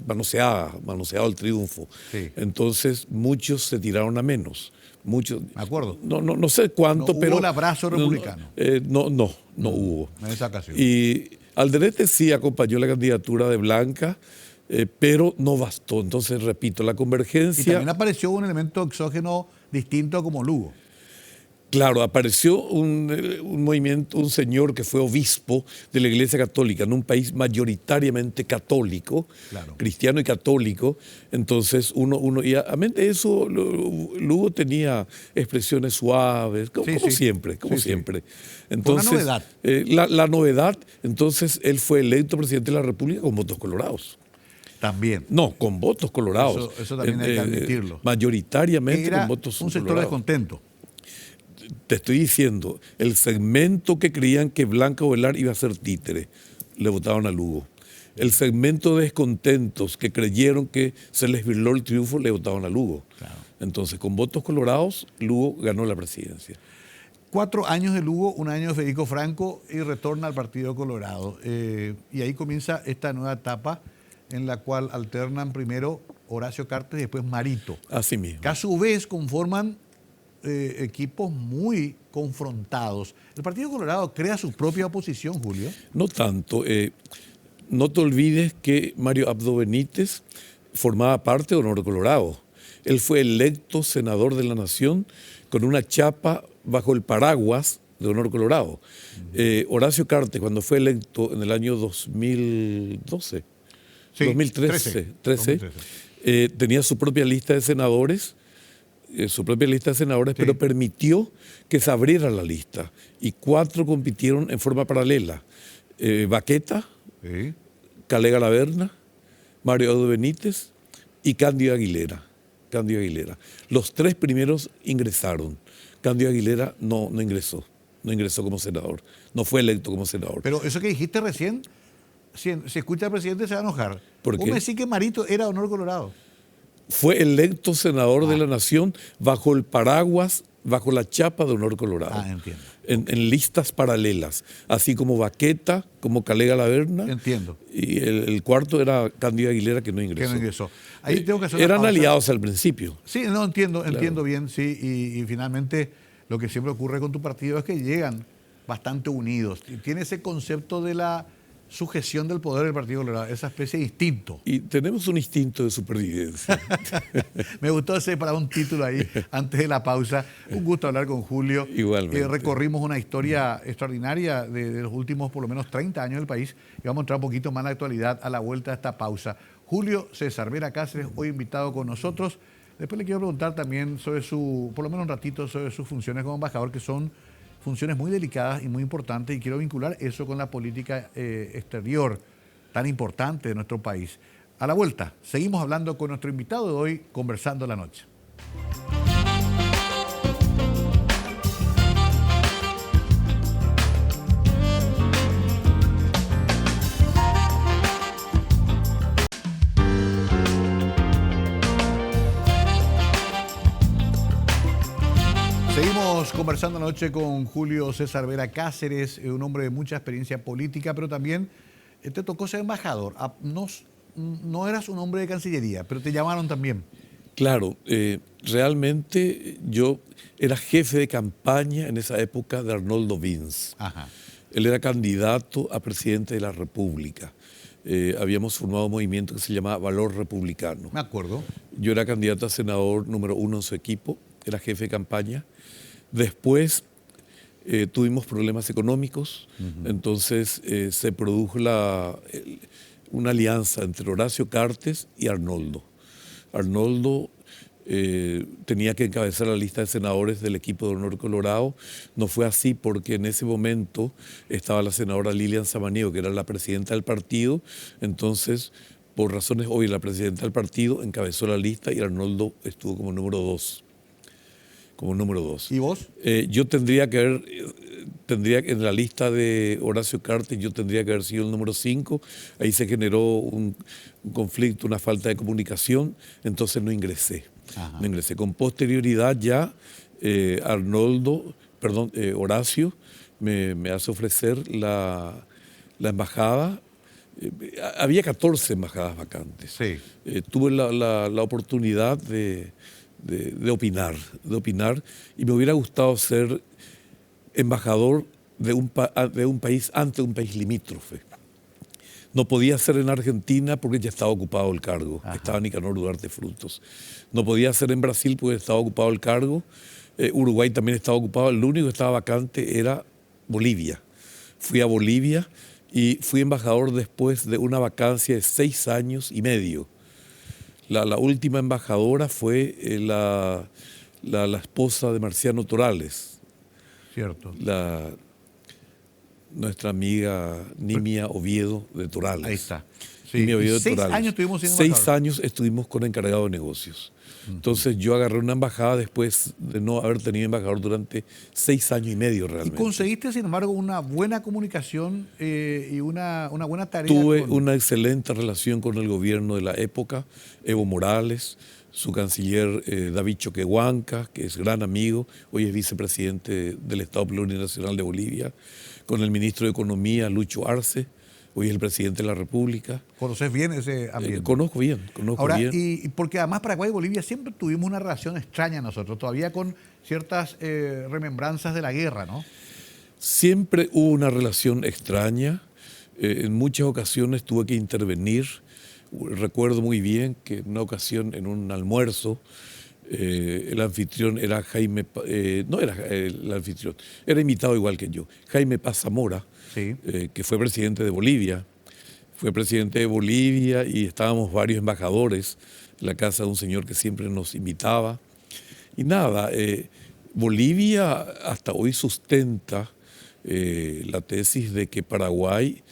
manoseado el triunfo. Sí. Entonces muchos se tiraron a menos. Muchos. Me acuerdo. No sé cuánto, no, pero. Hubo el abrazo republicano. No hubo. En esa ocasión. Y Alderete sí acompañó la candidatura de Blanca, pero no bastó. Entonces, repito, la convergencia. Y también apareció un elemento exógeno distinto como Lugo. Claro, apareció un movimiento, un señor que fue obispo de la Iglesia Católica en un país mayoritariamente católico, claro, cristiano y católico. Entonces, y a mente de eso, Lugo tenía expresiones suaves, como siempre. Entonces, una novedad. La novedad, entonces, él fue electo presidente de la República con votos colorados. También. No, con votos colorados. Eso también hay que admitirlo. Mayoritariamente con votos un sector colorados. descontento. Te estoy diciendo, el segmento que creían que Blanca Ovelar iba a ser títere, le votaban a Lugo. El segmento de descontentos que creyeron que se les virló el triunfo, le votaban a Lugo. Claro. Entonces, con votos colorados, Lugo ganó la presidencia. 4 años de Lugo, 1 año de Federico Franco y retorna al Partido Colorado. Y ahí comienza esta nueva etapa en la cual alternan primero Horacio Cartes y después Marito. Así mismo. Que a su vez conforman equipos muy confrontados. ¿El Partido Colorado crea su propia oposición, Julio? No tanto. No te olvides que Mario Abdo Benítez formaba parte de Honor Colorado. Él fue electo senador de la Nación con una chapa bajo el paraguas de Honor Colorado. Horacio Cartes, cuando fue electo en el año 2012, sí, 2013. Tenía su propia lista de senadores, pero permitió que se abriera la lista y 4 compitieron en forma paralela. Baqueta, Calega Laverna, Mario Abdo Benítez y Cándido Aguilera. Los 3 primeros ingresaron. Cándido Aguilera no ingresó como senador, no fue electo como senador. Pero eso que dijiste recién, si escucha al presidente se va a enojar. ¿Por qué? ¿Cómo decís que Marito era Honor Colorado? Fue electo senador de la Nación bajo el paraguas, bajo la chapa de Honor Colorado. Entiendo. En listas paralelas, así como Baqueta, como Calega Laverna. Entiendo. Y el cuarto era Cándido Aguilera, que no ingresó. Ahí tengo que hacer Eran aliados al principio. Sí, entiendo bien, sí. Y finalmente lo que siempre ocurre con tu partido es que llegan bastante unidos. Y tiene ese concepto de la sujeción del poder del Partido Colorado, esa especie de instinto. Y tenemos un instinto de supervivencia. Me gustó ese para un título ahí antes de la pausa. Un gusto hablar con Julio. Igualmente. Recorrimos una historia extraordinaria de los últimos por lo menos 30 años del país y vamos a entrar un poquito más en la actualidad a la vuelta de esta pausa. Julio César Vera Cáceres, hoy invitado con nosotros. Después le quiero preguntar también sobre por lo menos un ratito, sobre sus funciones como embajador, que son funciones muy delicadas y muy importantes, y quiero vincular eso con la política exterior tan importante de nuestro país. A la vuelta, seguimos hablando con nuestro invitado de hoy, Conversando la Noche. Seguimos conversando anoche con Julio César Vera Cáceres, un hombre de mucha experiencia política, pero también te tocó ser embajador. No eras un hombre de Cancillería, pero te llamaron también. Claro, realmente yo era jefe de campaña en esa época de Arnoldo Vince. Ajá. Él era candidato a presidente de la República. Habíamos formado un movimiento que se llamaba Valor Republicano. Me acuerdo. Yo era candidato a senador número 1 en su equipo, era jefe de campaña. Después tuvimos problemas económicos, entonces se produjo una alianza entre Horacio Cartes y Arnoldo. Arnoldo tenía que encabezar la lista de senadores del equipo de honor Colorado. No fue así porque en ese momento estaba la senadora Lilian Samaniego, que era la presidenta del partido. Entonces, por razones obvias, la presidenta del partido encabezó la lista y Arnoldo estuvo como número 2. ¿Y vos? Yo tendría que en la lista de Horacio Cartes, yo tendría que haber sido el número 5. Ahí se generó un conflicto, una falta de comunicación, entonces no ingresé. Ajá. No ingresé. Con posterioridad ya, Horacio me hace ofrecer la embajada. Había 14 embajadas vacantes. Sí. Tuve la oportunidad de opinar, y me hubiera gustado ser embajador de un país ante un país limítrofe. No podía ser en Argentina porque ya estaba ocupado el cargo. Ajá. Estaba Nicanor Duarte Frutos. No podía ser en Brasil porque estaba ocupado el cargo. Uruguay también estaba ocupado. El único que estaba vacante era Bolivia. Fui a Bolivia y fui embajador después de una vacancia de 6 años y medio. La última embajadora fue la esposa de Marciano Torales. Cierto. Nuestra amiga Nimia Oviedo de Torales. Ahí está. Sí. Nimia Oviedo de 6 Torales. años estuvimos siendo 6 embajadores. años estuvimos con encargado de negocios. Entonces yo agarré una embajada después de no haber tenido embajador durante 6 años y medio Y realmente. conseguiste, sin embargo, una buena comunicación y una buena tarea. Tuve una excelente relación con el gobierno de la época, Evo Morales, su canciller David Choquehuanca, que es gran amigo, hoy es vicepresidente del Estado Plurinacional de Bolivia, con el ministro de Economía, Lucho Arce, hoy es el presidente de la República. ¿Conoces bien ese ambiente? Conozco bien. Ahora, y porque además Paraguay y Bolivia siempre tuvimos una relación extraña nosotros, todavía con ciertas remembranzas de la guerra, ¿no? Siempre hubo una relación extraña. En muchas ocasiones tuve que intervenir. Recuerdo muy bien que en una ocasión, en un almuerzo, el anfitrión era Jaime, no era el anfitrión, era invitado igual que yo, Jaime Paz Zamora, Sí. Que fue presidente de Bolivia. Fue presidente de Bolivia y estábamos varios embajadores en la casa de un señor que siempre nos invitaba. Y nada, Bolivia hasta hoy sustenta la tesis de que Paraguay,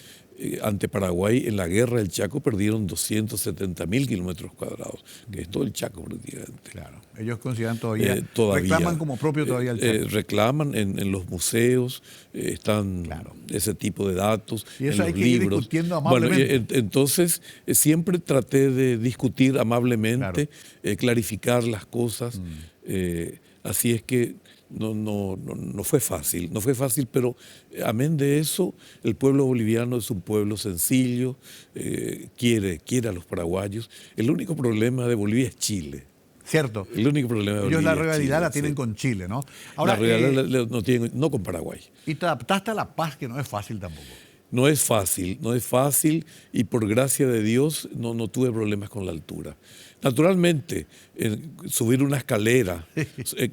ante Paraguay en la guerra del Chaco perdieron 270.000 kilómetros cuadrados, que es todo el Chaco prácticamente. Claro. Ellos consideran todavía, Todavía reclaman como propio todavía el Chaco. Reclaman en los museos, están ese tipo de datos, Y eso en hay los que ir libros. discutiendo amablemente. Bueno, entonces siempre traté de discutir amablemente, clarificar las cosas. Así es que no fue fácil, pero amén de eso, el pueblo boliviano es un pueblo sencillo, quiere a los paraguayos. El único problema de Bolivia es Chile. Cierto. El único problema de Bolivia Ellos la es rivalidad Chile, la tienen sí. con Chile, ¿no? La rivalidad no tienen, no con Paraguay. Y te adaptaste a la paz, que no es fácil tampoco. No es fácil y por gracia de Dios no tuve problemas con la altura. Naturalmente, subir una escalera,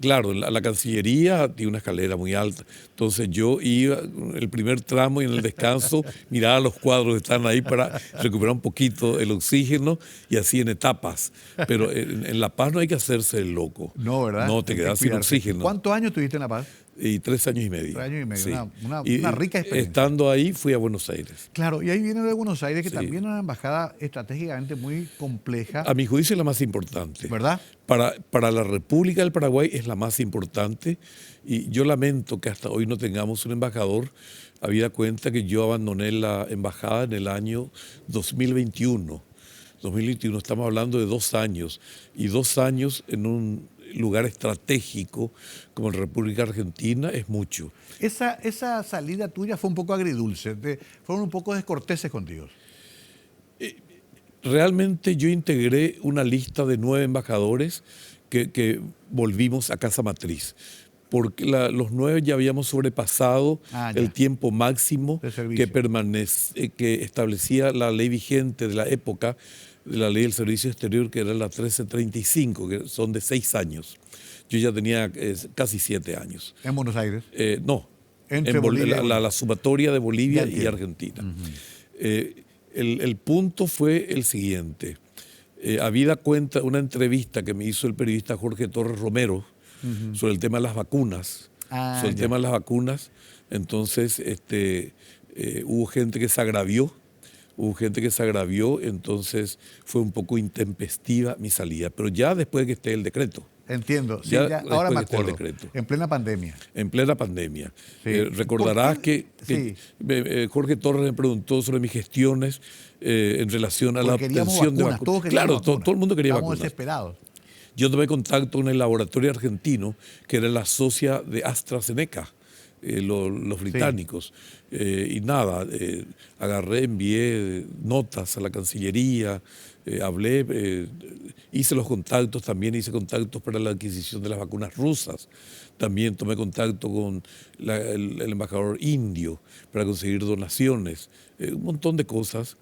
claro, la Cancillería tiene una escalera muy alta, entonces yo iba el primer tramo y en el descanso miraba los cuadros que están ahí para recuperar un poquito el oxígeno y así en etapas, pero en La Paz no hay que hacerse el loco. No, ¿verdad? No, te Hay que quedas sin cuidarse. oxígeno. ¿Cuántos años tuviste en La Paz? Y 3 años y medio. 3 años y medio, Sí. una rica experiencia. Estando ahí fui a Buenos Aires. Claro, y ahí viene de Buenos Aires, que Sí. también es una embajada estratégicamente muy compleja, A mi juicio es la más importante. ¿verdad? Para la República del Paraguay es la más importante y yo lamento que hasta hoy no tengamos un embajador. Habida cuenta que yo abandoné la embajada en el año 2021. 2021, estamos hablando de 2 años y 2 años en un lugar estratégico como la República Argentina es mucho. Esa salida tuya fue un poco agridulce, fueron un poco descorteses contigo. Realmente yo integré una lista de 9 embajadores que volvimos a casa matriz, porque los 9 ya habíamos sobrepasado el tiempo máximo de servicio que establecía la ley vigente de la época, de la ley del servicio exterior, que era la 1335, que son de 6 años. Yo ya tenía casi 7 años. ¿En Buenos Aires? No, Entre Bolivia, la sumatoria de Bolivia y Argentina. El punto fue el siguiente. habida cuenta una entrevista que me hizo el periodista Jorge Torres Romero sobre el tema de las vacunas. Sobre el tema de las vacunas, entonces hubo gente que se agravió. Entonces fue un poco intempestiva mi salida, pero ya después de que esté el decreto. Entiendo, sí, ya, ahora me acuerdo, en plena pandemia. En plena pandemia. Sí. Recordarás que Jorge Torres me preguntó sobre mis gestiones en relación a la obtención de vacunas. Claro, todo el mundo quería vacunas. Estamos desesperados. Yo tomé contacto con el laboratorio argentino, que era la socia de AstraZeneca, los británicos. Y nada, agarré, envié notas a la Cancillería, hablé, hice los contactos, también hice contactos para la adquisición de las vacunas rusas. También tomé contacto con el embajador indio para conseguir donaciones, un montón de cosas.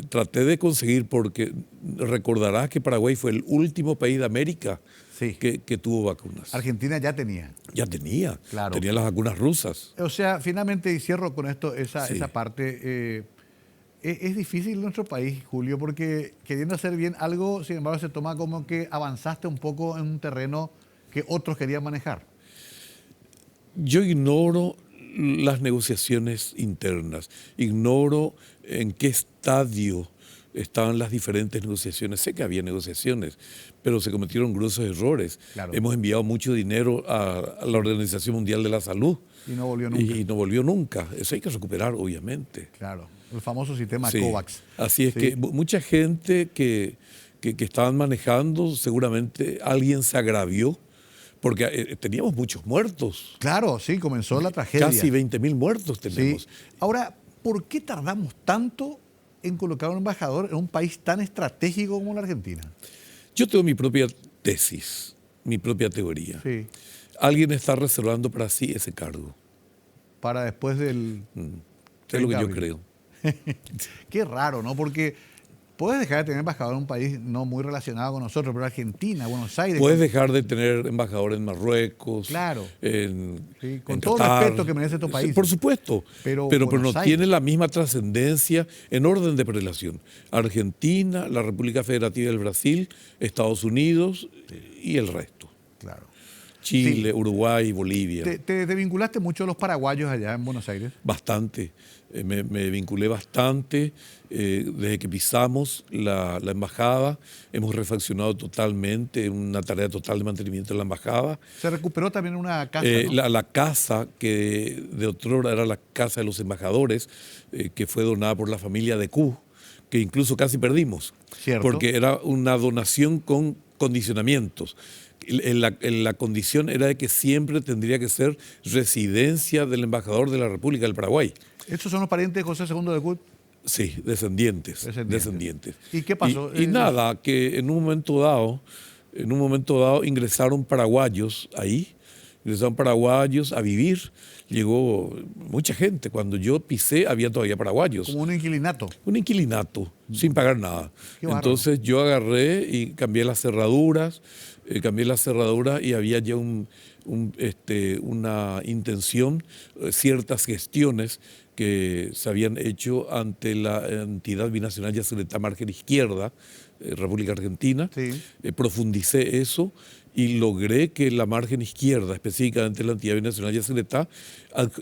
Traté de conseguir, porque recordarás que Paraguay fue el último país de América que tuvo vacunas. Argentina ya tenía. Ya tenía, claro. Tenía las vacunas rusas. O sea, finalmente, y cierro con esto, esa parte, es difícil en nuestro país, Julio, porque queriendo hacer bien algo, sin embargo, se toma como que avanzaste un poco en un terreno que otros querían manejar. Yo ignoro las negociaciones internas, ignoro en qué estadio estaban las diferentes negociaciones. Sé que había negociaciones, pero se cometieron gruesos errores. Claro. Hemos enviado mucho dinero a la Organización Mundial de la Salud. Y no volvió nunca. Y no volvió nunca. Eso hay que recuperar, obviamente. Claro, el famoso sistema COVAX. Así es que mucha gente que estaban manejando, seguramente alguien se agravió, porque teníamos muchos muertos. Claro, sí, comenzó la tragedia. Casi 20.000 muertos tenemos. Sí. Ahora, ¿por qué tardamos tanto en colocar a un embajador en un país tan estratégico como la Argentina? Yo tengo mi propia tesis, mi propia teoría. Sí. Alguien está reservando para sí ese cargo. Para después del... Es lo que yo creo. Qué raro, ¿no? Porque puedes dejar de tener embajador en un país no muy relacionado con nosotros, pero Argentina, Buenos Aires... Puedes dejar de tener embajador en Marruecos, claro, con todo Qatar, el respeto que merece estos países. Por supuesto, pero no Aires tiene la misma trascendencia en orden de prelación. Argentina, la República Federativa del Brasil, Estados Unidos y el resto. Claro. Chile, Uruguay, Bolivia. ¿Te vinculaste mucho a los paraguayos allá en Buenos Aires? Bastante. Me vinculé bastante. Desde que pisamos la embajada, hemos refaccionado totalmente, una tarea total de mantenimiento de la embajada. Se recuperó también una casa, ¿no? La casa que de otrora era la casa de los embajadores, que fue donada por la familia de Q, que incluso casi perdimos. ¿Cierto? Porque era una donación con condicionamientos. La condición era de que siempre tendría que ser residencia del embajador de la República del Paraguay. ¿Estos son los parientes de José II de Cut? Sí, descendientes. ¿Y qué pasó? Y nada, que en un momento dado ingresaron paraguayos ahí, ingresaron paraguayos a vivir. Llegó mucha gente. Cuando yo pisé había todavía paraguayos. Como un inquilinato. Un inquilinato, sin pagar nada. Qué Entonces yo agarré y cambié las cerraduras, y había ya una intención, ciertas gestiones que se habían hecho ante la entidad binacional Yacyretá Margen Izquierda, República Argentina. Sí. Profundicé eso y logré que la margen izquierda, específicamente la entidad binacional Yacyretá,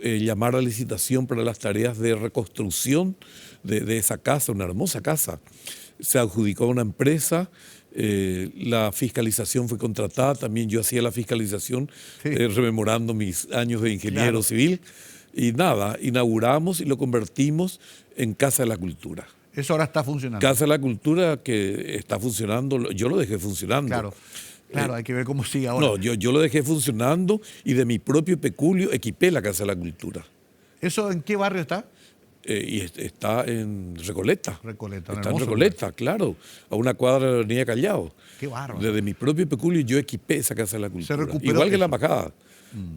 llamara a licitación para las tareas de reconstrucción de esa casa, una hermosa casa. Se adjudicó a una empresa. La fiscalización fue contratada, también yo hacía la fiscalización, rememorando mis años de ingeniero civil, y nada, inauguramos y lo convertimos en Casa de la Cultura. Eso ahora está funcionando. Casa de la Cultura que está funcionando, yo lo dejé funcionando. Claro, hay que ver cómo sigue ahora. No, yo lo dejé funcionando y de mi propio peculio equipé la Casa de la Cultura. ¿Eso en qué barrio está? Y está en Recoleta. Está en Recoleta, claro, a una cuadra de la Avenida Callao. Qué bárbaro. Desde mi propio peculio yo equipé esa Casa de la Cultura. Se recuperó Igual que eso. la embajada.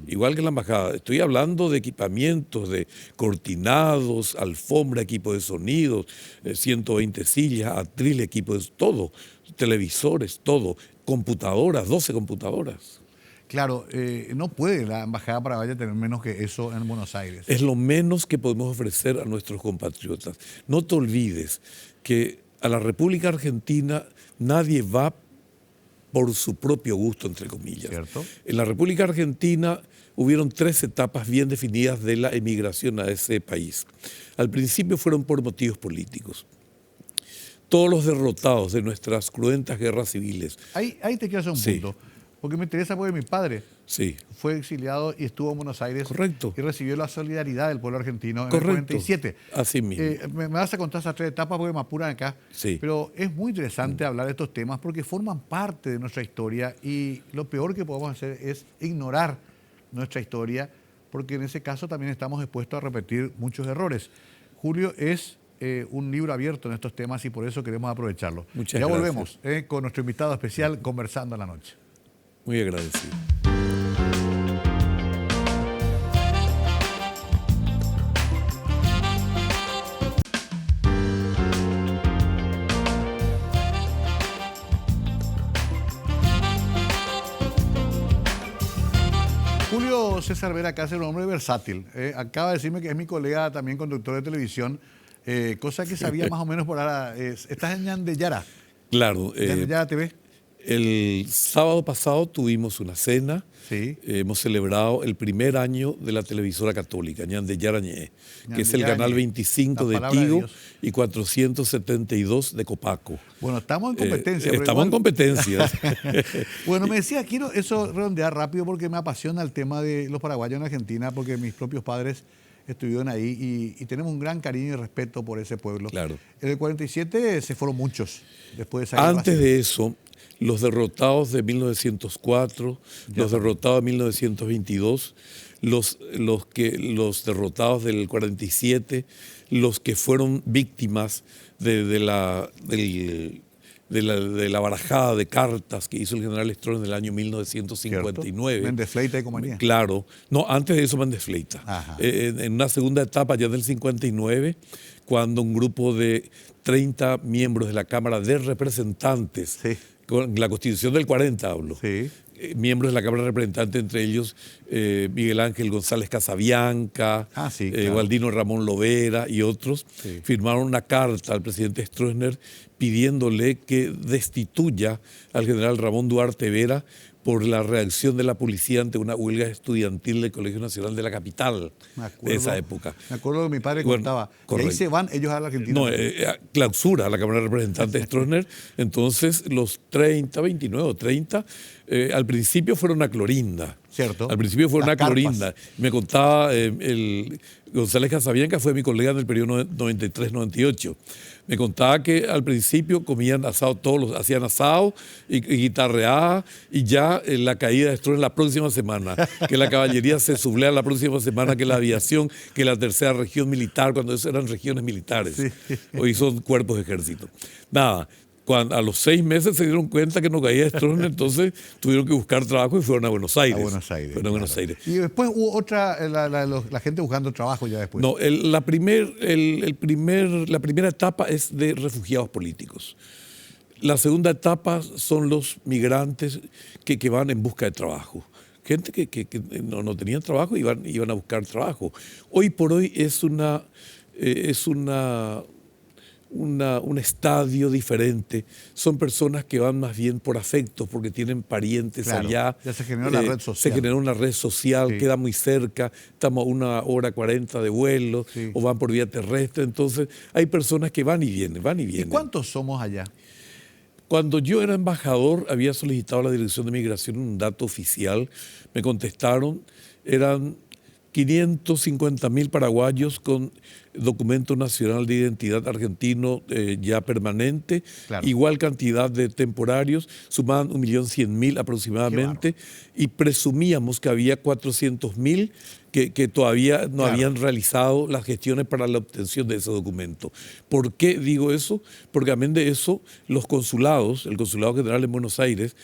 Igual que la embajada. Estoy hablando de equipamientos, de cortinados, alfombra, equipo de sonidos, 120 sillas, atril, equipo de todo, televisores, todo, computadoras, 12 computadoras. Claro, no puede la embajada paraguaya tener menos que eso en Buenos Aires. Es lo menos que podemos ofrecer a nuestros compatriotas. No te olvides que a la República Argentina nadie va por su propio gusto, entre comillas. ¿Cierto? En la República Argentina hubieron 3 etapas bien definidas de la emigración a ese país. Al principio fueron por motivos políticos. Todos los derrotados de nuestras cruentas guerras civiles. Ahí te quiero hacer un Sí. punto, porque me interesa porque mi padre Sí, fue exiliado y estuvo en Buenos Aires. Correcto. Y recibió la solidaridad del pueblo argentino en el correcto. 47. Así mismo. Me vas a contar esas 3 etapas porque me apuran acá. Sí. Pero es muy interesante hablar de estos temas porque forman parte de nuestra historia y lo peor que podemos hacer es ignorar nuestra historia porque en ese caso también estamos expuestos a repetir muchos errores. Julio es un libro abierto en estos temas y por eso queremos aprovecharlo. Muchas ya gracias. volvemos con nuestro invitado especial conversando en la noche. Muy agradecido. Julio César Vera Cáceres es un hombre versátil. Acaba de decirme que es mi colega también conductor de televisión, cosa que sabía más o menos por ahora. Estás en Ñandeyara, Claro. Ñandeyara TV. El sábado pasado tuvimos una cena. Sí. Hemos celebrado el primer año de la televisora católica, Ñandeyara Ñe, que es el Ñandeyara canal Ñe, 25 la de palabra de Tigo Dios. y 472 de Copaco. Bueno, estamos en competencia. pero Estamos en igual- competencia. Bueno, me decía, quiero eso redondear rápido porque me apasiona el tema de los paraguayos en Argentina, porque mis propios padres estuvieron ahí y tenemos un gran cariño y respeto por ese pueblo. Claro. En el 47 se fueron muchos después de esa guerra Antes civil. de eso, los derrotados de 1904, los derrotados de 1922, los derrotados del 47, los que fueron víctimas de la barajada de cartas que hizo el general Stroessner en el año 1959. Méndez Fleita y compañía. Claro. No, antes de eso Méndez Fleita. Ajá. En una segunda etapa, ya del 59, cuando un grupo de 30 miembros de la Cámara de Representantes, Sí. con la Constitución del 40 hablo, Sí. miembros de la Cámara de Representantes, entre ellos Miguel Ángel González Casabianca, Sí, claro. Gualdino Ramón Lovera y otros, Sí. firmaron una carta al presidente Stroessner pidiéndole que destituya al general Ramón Duarte Vera por la reacción de la policía ante una huelga estudiantil del Colegio Nacional de la capital Me de acuerdo, esa época. Me acuerdo que mi padre Bueno, contaba. Y ahí correcto. se van ellos a la Argentina. No, clausura a la Cámara de Representantes de Stroessner. Entonces, los 30, 29 o 30, al principio fueron a Clorinda. Cierto. Al principio fueron Las a Clorinda. Me contaba el González Casabianca, fue mi colega en el periodo 93-98. Me contaba que al principio comían asado, hacían asado y guitarreada, y ya la caída de Stroessner la próxima semana, que la caballería se sublea la próxima semana, que la aviación, que la tercera región militar, cuando eso eran regiones militares. Sí. Hoy son cuerpos de ejército. Nada. A los 6 meses se dieron cuenta que no caía Stroessner, entonces tuvieron que buscar trabajo y fueron a Buenos Aires. A Buenos Aires. Fueron a Buenos claro. Aires. Y después hubo otra, la gente buscando trabajo ya después. No, la primera etapa es de refugiados políticos. La segunda etapa son los migrantes que van en busca de trabajo. Gente que no tenían trabajo y iban a buscar trabajo. Hoy por hoy es un estadio diferente. Son personas que van más bien por afecto, porque tienen parientes Claro, allá. ya se generó la red social. Se generó una red social, Sí. queda muy cerca, estamos a 1 hora 40 de vuelo, Sí. o van por vía terrestre. Entonces, hay personas que van y vienen, van y ¿Y vienen. cuántos somos allá? Cuando yo era embajador, había solicitado a la Dirección de Migración un dato oficial. Me contestaron, eran 550.000 paraguayos con documento nacional de identidad argentino ya permanente, Claro. igual cantidad de temporarios, sumaban 1.100.000 aproximadamente, y presumíamos que había 400.000 que todavía no Claro. habían realizado las gestiones para la obtención de ese documento. ¿Por qué digo eso? Porque también de eso los consulados, el Consulado General en Buenos Aires,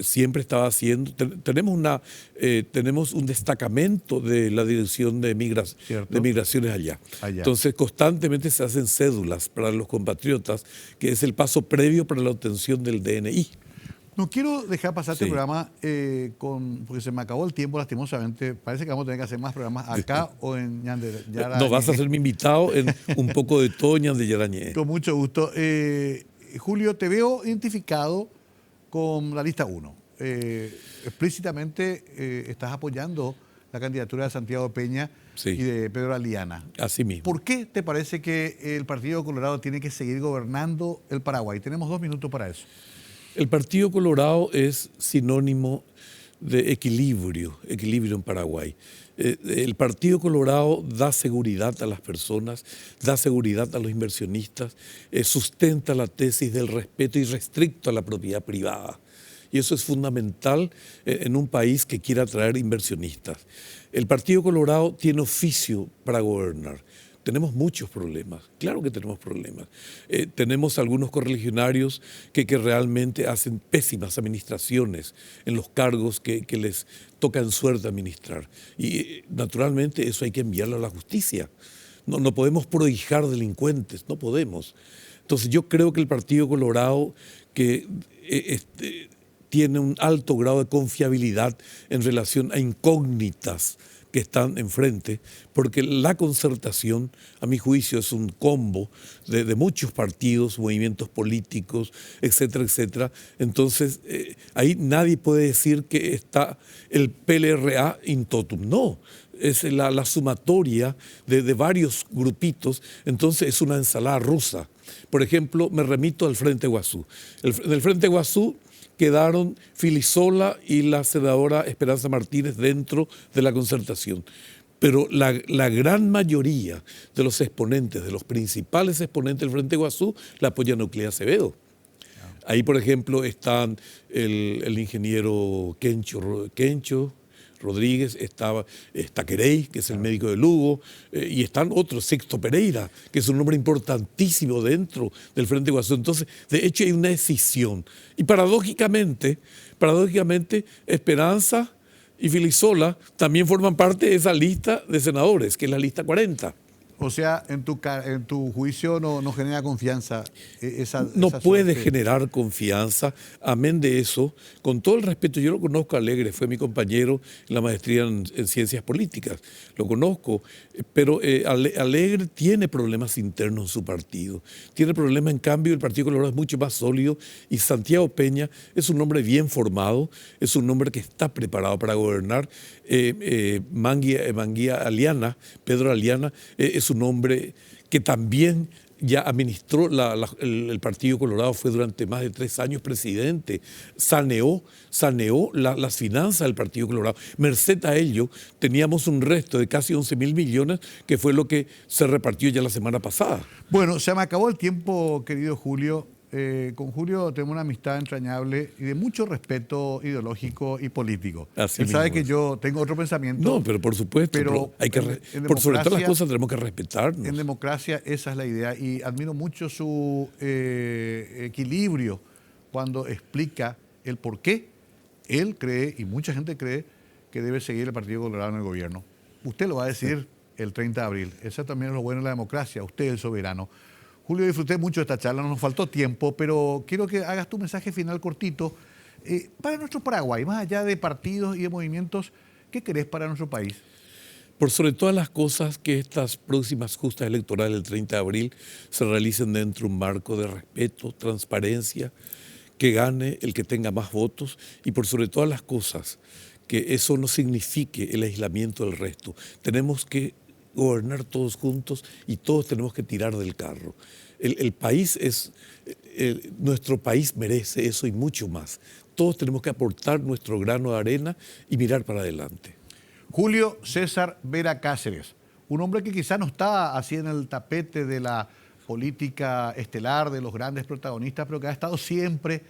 siempre estaba haciendo, tenemos un destacamento de la Dirección de Cierto. Migraciones allá. Allá. Entonces constantemente se hacen cédulas para los compatriotas, que es el paso previo para la obtención del DNI. No quiero dejar pasar este Sí. programa porque se me acabó el tiempo lastimosamente. Parece que vamos a tener que hacer más programas acá o en Ñandeyara. No, vas a ser mi invitado en un poco de todo Ñandeyara Ñe. Con mucho gusto. Julio, te veo identificado con la lista 1. Explícitamente estás apoyando la candidatura de Santiago Peña Sí. y de Pedro Aliana. Así mismo. ¿Por qué te parece que el Partido Colorado tiene que seguir gobernando el Paraguay? Tenemos 2 minutos para eso. El Partido Colorado es sinónimo de equilibrio en Paraguay. El Partido Colorado da seguridad a las personas, da seguridad a los inversionistas, sustenta la tesis del respeto irrestricto a la propiedad privada. Y eso es fundamental en un país que quiera atraer inversionistas. El Partido Colorado tiene oficio para gobernar. Tenemos muchos problemas, claro que tenemos problemas. Tenemos algunos correligionarios que realmente hacen pésimas administraciones en los cargos que les toca en suerte administrar. Y naturalmente eso hay que enviarlo a la justicia. No podemos prohijar delincuentes, no podemos. Entonces yo creo que el Partido Colorado que tiene un alto grado de confiabilidad en relación a incógnitas que están enfrente, porque la concertación, a mi juicio, es un combo de muchos partidos, movimientos políticos, etcétera, etcétera. Entonces, ahí nadie puede decir que está el PLRA in totum. No, es la sumatoria de varios grupitos, entonces es una ensalada rusa. Por ejemplo, me remito al Frente Guazú. En el Frente Guazú quedaron Filisola y la senadora Esperanza Martínez dentro de la concertación. Pero la gran mayoría de los exponentes, de los principales exponentes del Frente Guazú, la apoya Euclid Acevedo. Ahí, por ejemplo, están el ingeniero Kencho Rodríguez, está Querey, que es el médico de Lugo, y están otros, Sixto Pereira, que es un nombre importantísimo dentro del Frente Guazú. Entonces, de hecho, hay una decisión. Y paradójicamente, Esperanza y Filisola también forman parte de esa lista de senadores, que es la lista 40. O sea, en tu juicio no genera confianza No puede suerte. generar confianza. Amén de eso, con todo el respeto, yo lo conozco a Alegre, fue mi compañero en la maestría en ciencias políticas, lo conozco, pero Alegre tiene problemas internos en su partido, tiene problemas, en cambio el Partido Colorado es mucho más sólido y Santiago Peña es un hombre bien formado, es un hombre que está preparado para gobernar. Pedro Aliana, es un hombre que también ya administró el Partido Colorado, fue durante más de 3 años presidente, saneó las finanzas del Partido Colorado. Merced a ello, teníamos un resto de casi 11.000 millones, que fue lo que se repartió ya la semana pasada. Bueno, se me acabó el tiempo, querido Julio. Con Julio tengo una amistad entrañable y de mucho respeto ideológico y político. Así Él sabe mismo. que yo tengo otro pensamiento. No, pero por supuesto, pero hay que por sobre todas las cosas tenemos que respetarnos. En democracia esa es la idea y admiro mucho su equilibrio cuando explica el por qué él cree, y mucha gente cree, que debe seguir el Partido Colorado en el gobierno. Usted lo va a decir el 30 de abril. Eso también es lo bueno de la democracia. Usted es el soberano. Julio, disfruté mucho de esta charla, no nos faltó tiempo, pero quiero que hagas tu mensaje final cortito. Para nuestro Paraguay, más allá de partidos y de movimientos, ¿qué querés para nuestro país? Por sobre todas las cosas, que estas próximas justas electorales del 30 de abril se realicen dentro de un marco de respeto, transparencia, que gane el que tenga más votos y por sobre todas las cosas, que eso no signifique el aislamiento del resto. Tenemos que gobernar todos juntos y todos tenemos que tirar del carro. Nuestro país merece eso y mucho más. Todos tenemos que aportar nuestro grano de arena y mirar para adelante. Julio César Vera Cáceres, un hombre que quizá no está así en el tapete de la política estelar, de los grandes protagonistas, pero que ha estado siempre,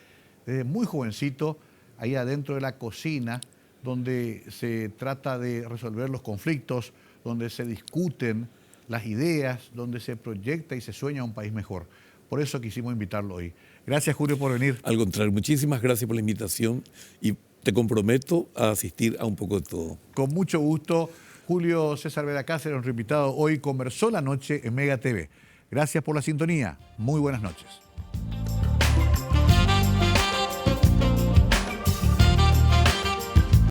desde muy jovencito, ahí adentro de la cocina, donde se trata de resolver los conflictos, donde se discuten las ideas, donde se proyecta y se sueña un país mejor. Por eso quisimos invitarlo hoy. Gracias, Julio, por venir. Al contrario, muchísimas gracias por la invitación y te comprometo a asistir a un poco de todo. Con mucho gusto. Julio César Vera Cáceres, nuestro invitado hoy, conversó la noche en Mega TV. Gracias por la sintonía. Muy buenas noches.